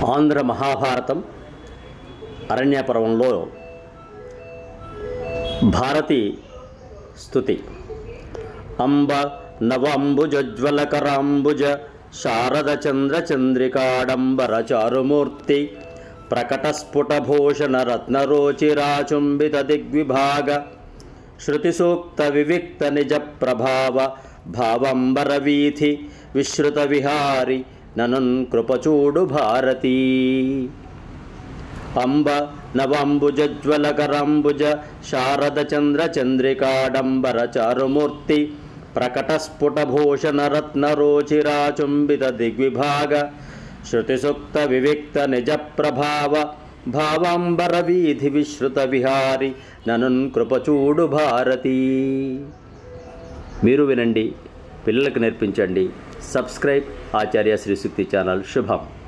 ఆంధ్ర మహాభారతం అరణ్యపర్వంలో భారతి స్తుతి. అంబ నవంబుజ్వలకరాంబుజ శారద చంద్ర చంద్రికాడంబర చారుమూర్తి ప్రకటస్ఫుటభూషణ రత్నరోచిరాచుంబిత దిగ్విభాగ శృతిసూక్త వివిక్త నిజ ప్రభావ భావంబర వీథి విశ్రుత విహారి ననున్ కృపచూడు భారతీ. అంబ నవంబుజ్వలకరాంబుజ శారద చంద్ర చంద్రికాడంబర చారుమూర్తి ప్రకటస్ఫుటభూషణ రత్నరోచిరాచుంబిత దిగ్విభాగ శృతిసూక్త వివిక్త నిజ ప్రభావ భావాంబర వీధి విశ్రుత విహారి ననున్ కృపచూడు భారతీ. మీరు వినండి, పిల్లలకు నేర్పించండి. సబ్స్క్రైబ్ ఆచార్య శ్రీ సూక్తి ఛానల్. శుభం.